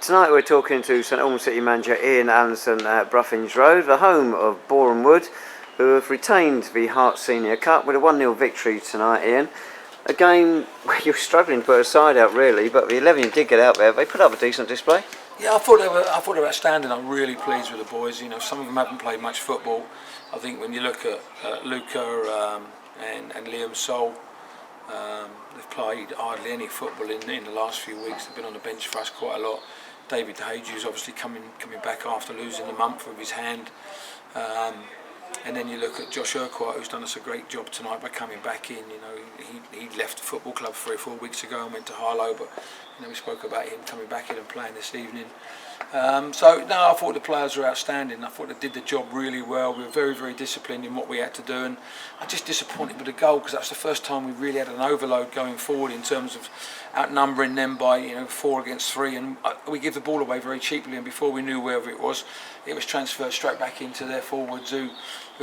Tonight we're talking to St Albans City manager Ian Allinson at Broughinge Road, the home of Boreham, who have retained the Herts Senior Cup with a 1-0 victory tonight, Ian. A game where you were struggling to put a side out really, but the 11 did get out there. They put up a decent display. Yeah, I thought they were outstanding. I'm really pleased with the boys. You know, some of them haven't played much football. I think when you look at Luca and Liam Sol, they've played hardly any football in the last few weeks. They've been on the bench for us quite a lot. David is obviously coming back after losing a month with his hand. And then you look at Josh Urquhart, who's done us a great job tonight by coming back in. You know, he left the football club 3 or 4 weeks ago and went to Harlow, but you know, we spoke about him coming back in and playing this evening. So no, I thought the players were outstanding. I thought they did the job really well. We were very, very disciplined in what we had to do, and I'm just disappointed with the goal because that's the first time we really had an overload going forward in terms of outnumbering them by 4 against 3, and we give the ball away very cheaply. And before we knew wherever it was transferred straight back into their forwards who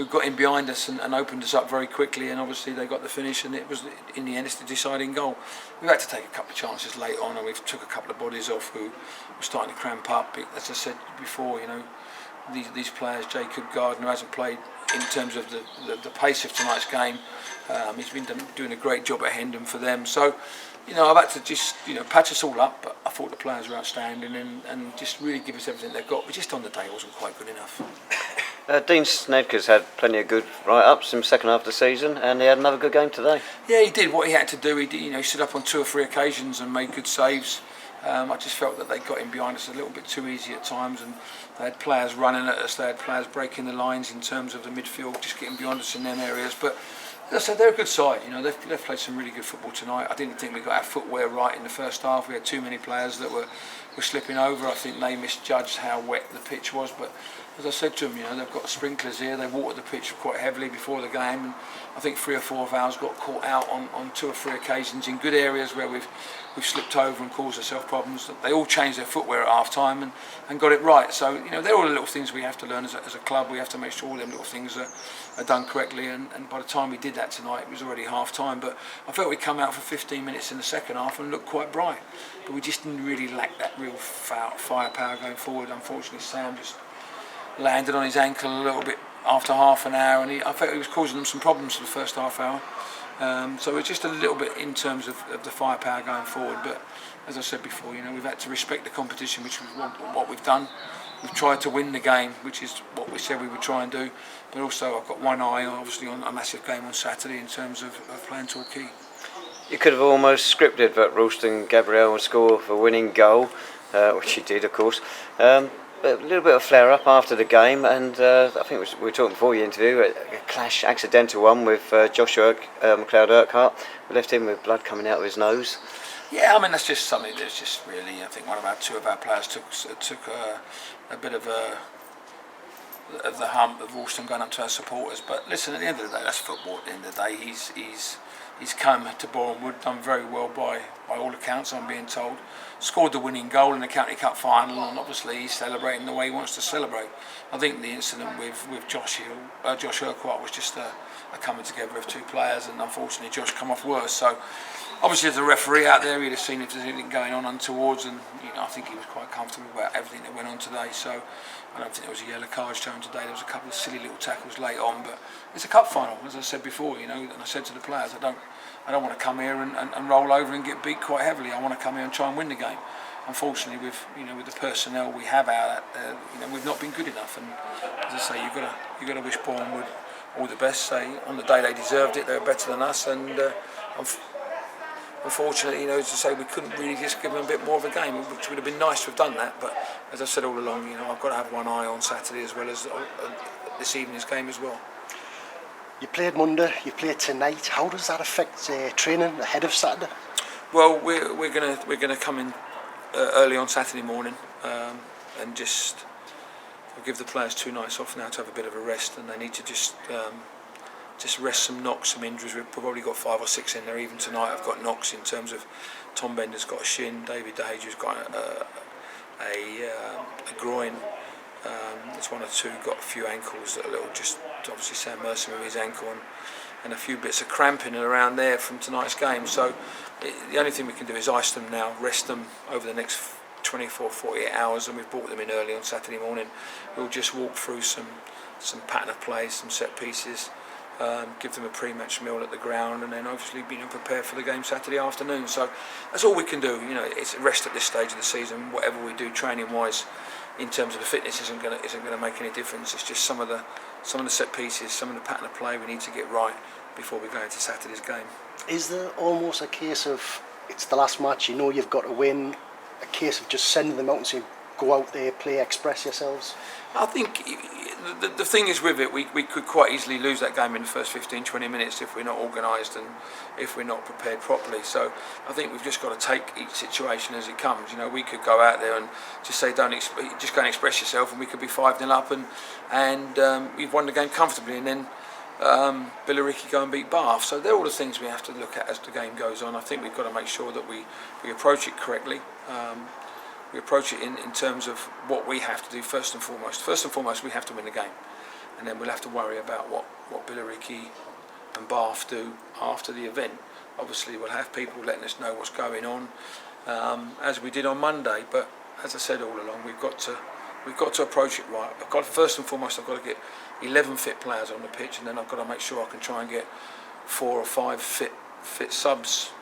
got in behind us and opened us up very quickly, and obviously they got the finish, and it was in the end it's the deciding goal. We've had to take a couple of chances late on, and we've took a couple of bodies off who were starting to cramp up. As I said before, these players, Jacob Gardner hasn't played in terms of the pace of tonight's game. He's been doing a great job at Hendon for them. So I've had to just patch us all up, but I thought the players were outstanding and just really give us everything they've got. But just on the day it wasn't quite good enough. Dean Snedker's had plenty of good write-ups in the second half of the season, and he had another good game today. Yeah, he did what he had to do. He stood up on 2 or 3 occasions and made good saves. I just felt that they got in behind us a little bit too easy at times, and they had players running at us, they had players breaking the lines in terms of the midfield, just getting behind us in them areas. But as I said, they're a good side. They've played some really good football tonight. I didn't think we got our footwear right in the first half. We had too many players that were slipping over. I think they misjudged how wet the pitch was, but as I said to them, they've got sprinklers here. They watered the pitch quite heavily before the game, and I think 3 or 4 of ours got caught out on 2 or 3 occasions in good areas where we've slipped over and caused ourselves problems. They all changed their footwear at half time and got it right. So they're all the little things we have to learn as a club. We have to make sure all them little things are done correctly, and by the time we did that tonight it was already half time. But I felt we'd come out for 15 minutes in the second half and looked quite bright, but we just didn't really lack that real firepower going forward. Unfortunately, Sam just landed on his ankle a little bit after half an hour, and I felt he was causing them some problems for the first half hour. So it's just a little bit in terms of the firepower going forward. But as I said before, we've had to respect the competition, which is what we've done. We've tried to win the game, which is what we said we would try and do. But also I've got one eye, obviously, on a massive game on Saturday in terms of playing Torquay. You could have almost scripted that Ralston Gabriel would score the winning goal, which he did, of course. But a little bit of flare-up after the game, and I think we were talking before the interview, a clash, accidental one with Joshua McLeod Urquhart. We left him with blood coming out of his nose. Yeah, I mean, that's just something that's just really, I think two of our players took a bit of the hump of Ralston going up to our supporters. But listen, at the end of the day, that's football. At the end of the day, he's come to Boreham, done very well by all accounts, I'm being told. Scored the winning goal in the County Cup final, and obviously he's celebrating the way he wants to celebrate. I think the incident with Josh Urquhart was just a coming together of 2 players, and unfortunately Josh come off worse. So obviously as a referee out there, he'd have seen if there's anything going on untowards, and I think he was quite comfortable about everything that went on today. So I don't think there was a yellow card shown today. There was a couple of silly little tackles late on, but it's a cup final, as I said before. And I said to the players, I don't want to come here and roll over and get beat quite heavily. I want to come here and try and win the game. Unfortunately, with the personnel we have out, we've not been good enough. And as I say, you've got to wish Boreham all the best. Say on the day they deserved it, they were better than us, and unfortunately, as I say, we couldn't really just give them a bit more of a game, which would have been nice to have done that. But as I said all along, I've got to have one eye on Saturday as well as this evening's game as well. You played Monday, you played tonight. How does that affect training ahead of Saturday? Well, we're gonna come in early on Saturday morning and just give the players 2 nights off now to have a bit of a rest, and they need to just rest some knocks, some injuries. We've probably got 5 or 6 in there. Even tonight, I've got knocks in terms of Tom Bender's got a shin, David Dahager's got a groin. There's 1 or 2 got a few ankles that are little, just obviously Sam Mercer with his ankle and a few bits of cramping around there from tonight's game. So the only thing we can do is ice them now, rest them over the next 24, 48 hours, and we've brought them in early on Saturday morning. We'll just walk through some pattern of play, some set pieces, give them a pre-match meal at the ground, and then obviously being prepared for the game Saturday afternoon. So that's all we can do. It's a rest at this stage of the season. Whatever we do training-wise, in terms of the fitness, isn't going to make any difference. It's just some of the set pieces, some of the pattern of play we need to get right before we go into Saturday's game. Is there almost a case of, it's the last match, you've got to win, a case of just sending them out and saying, go out there, play, express yourselves? I think the thing is with it, we could quite easily lose that game in the first 15-20 minutes if we're not organised and if we're not prepared properly. So I think we've just got to take each situation as it comes. We could go out there and just say just go and express yourself, and we could be 5-0 up and we've won the game comfortably, and then Billericay go and beat Bath. So they're all the things we have to look at as the game goes on. I think we've got to make sure that we approach it correctly. We approach it in terms of what we have to do first and foremost. First and foremost, we have to win the game, and then we'll have to worry about what Billericay and Bath do after the event. Obviously, we'll have people letting us know what's going on, as we did on Monday. But as I said all along, we've got to approach it right. First and foremost, I've got to get 11 fit players on the pitch, and then I've got to make sure I can try and get 4 or 5 fit subs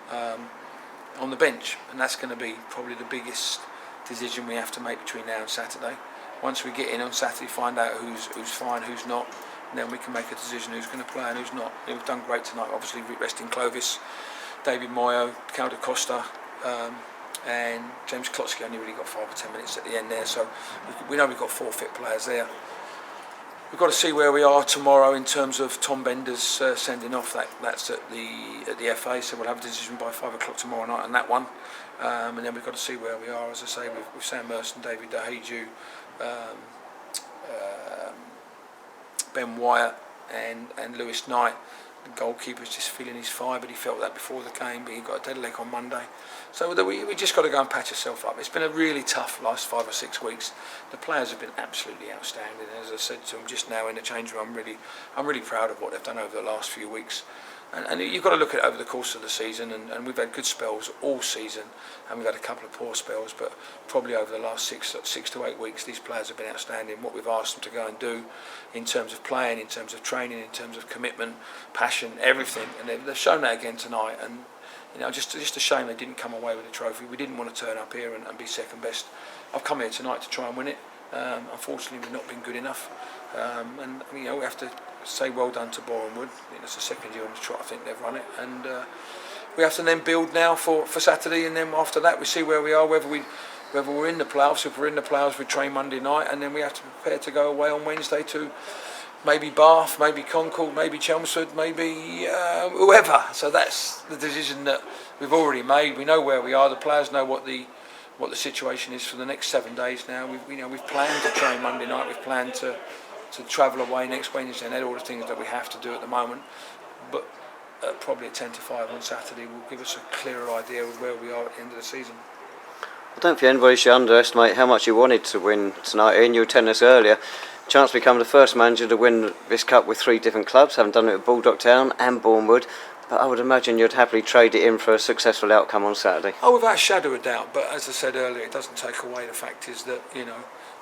on the bench, and that's going to be probably the biggest decision we have to make between now and Saturday. Once we get in on Saturday, find out who's fine, who's not, and then we can make a decision who's going to play and who's not. We've done great tonight, obviously resting Clovis, David Moyo, Cal da Costa, and James Klotsky only really got 5 or 10 minutes at the end there, so we know we've got 4 fit players there. We've got to see where we are tomorrow in terms of Tom Bender's sending off. That's at the FA, so we'll have a decision by 5 o'clock tomorrow night on that one. And then we've got to see where we are, as I say, with Sam Merson, David Daheju, Ben Wyatt and Lewis Knight. The goalkeeper's just feeling his fire, but he felt that before the game, but he got a dead leg on Monday. So we just got to go and patch ourselves up. It's been a really tough last 5 or 6 weeks. The players have been absolutely outstanding. As I said to them just now in the change room, I'm really proud of what they've done over the last few weeks. And you've got to look at it over the course of the season, and we've had good spells all season, and we've had a couple of poor spells, but probably over the last 6 to 8 weeks, these players have been outstanding. What we've asked them to go and do in terms of playing, in terms of training, in terms of commitment, passion, everything, and they've shown that again tonight. And just a shame they didn't come away with the trophy. We didn't want to turn up here and be second best. I've come here tonight to try and win it. Unfortunately, we've not been good enough, and we have to say well done to Boreham. It's the second year on the trot I think they've run it, and we have to then build now for Saturday, and then after that we see where we are, whether we're in the playoffs. If we're in the playoffs, we train Monday night, and then we have to prepare to go away on Wednesday to maybe Bath, maybe Concord, maybe Chelmsford, maybe whoever. So that's the decision that we've already made. We know where we are. The players know what the situation is for the next 7 days now. We've planned to train Monday night. We've planned to travel away next Wednesday, and they're all the things that we have to do at the moment. But probably at 10 to 5 on Saturday will give us a clearer idea of where we are at the end of the season. I don't think anybody should underestimate how much you wanted to win tonight. Ian, you were telling us earlier, chance to become the first manager to win this cup with 3 different clubs, having done it at Baldock Town and Bournemouth. But I would imagine you'd happily trade it in for a successful outcome on Saturday. Oh, without a shadow of doubt. But as I said earlier, it doesn't take away the fact is that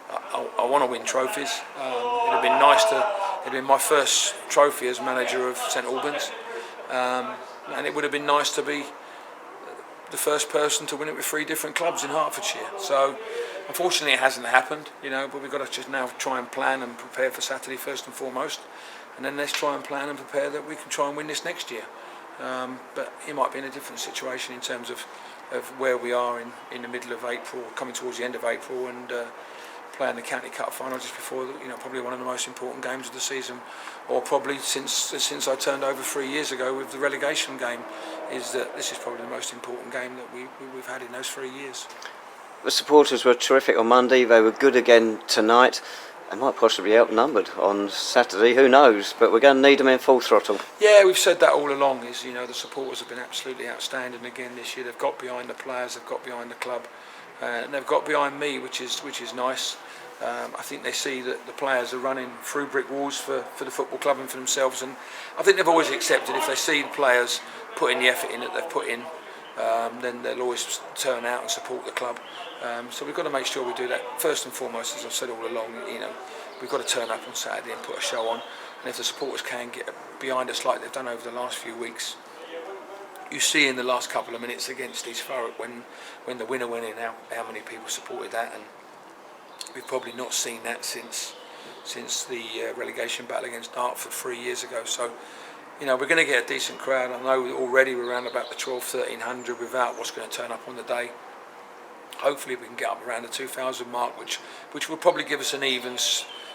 I want to win trophies. It'd have been nice to. It'd been my first trophy as manager of St Albans, and it would have been nice to be the first person to win it with 3 different clubs in Hertfordshire. So, unfortunately, it hasn't happened. But we've got to just now try and plan and prepare for Saturday first and foremost, and then let's try and plan and prepare that we can try and win this next year. But it might be in a different situation in terms of where we are in the middle of April, coming towards the end of April, and playing the County Cup final just before, probably one of the most important games of the season, or probably since I turned over 3 years ago with the relegation game, is that this is probably the most important game that we've had in those 3 years. The supporters were terrific on Monday. They were good again tonight. They might possibly be outnumbered on Saturday, who knows, but we're going to need them in full throttle. Yeah, we've said that all along, the supporters have been absolutely outstanding again this year. They've got behind the players, they've got behind the club, and they've got behind me, which is nice. I think they see that the players are running through brick walls for the football club and for themselves, and I think they've always accepted if they see the players putting the effort in that they've put in, then they'll always turn out and support the club. So we've got to make sure we do that first and foremost. As I've said all along, we've got to turn up on Saturday and put a show on. And if the supporters can get behind us like they've done over the last few weeks, you see in the last couple of minutes against East Thurrock when the winner went in, how many people supported that, and we've probably not seen that since the relegation battle against Dartford 3 years ago. So, we're going to get a decent crowd. I know already we're around about the 1,200-1,300 without what's going to turn up on the day. Hopefully we can get up around the 2,000 mark, which will probably give us an even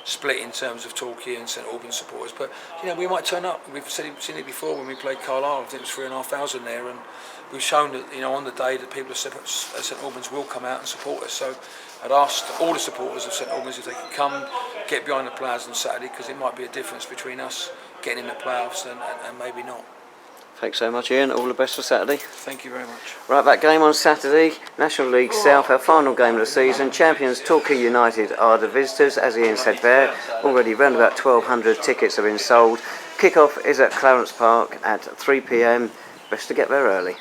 split in terms of Torquay and St Albans supporters. But we might turn up. We've seen it before when we played Carlisle. I think it was 3,500 there, and we've shown that on the day that people at St Albans will come out and support us. So I'd asked all the supporters of St Albans if they could come get behind the players on Saturday, because it might be a difference between us getting in the playoffs and maybe not. Thanks so much, Ian. All the best for Saturday. Thank you very much. Right, that game on Saturday, National League South, our final game of the season. Champions Torquay United are the visitors, as Ian said there. Already around about 1,200 tickets have been sold. Kick-off is at Clarence Park at 3 p.m. Best to get there early.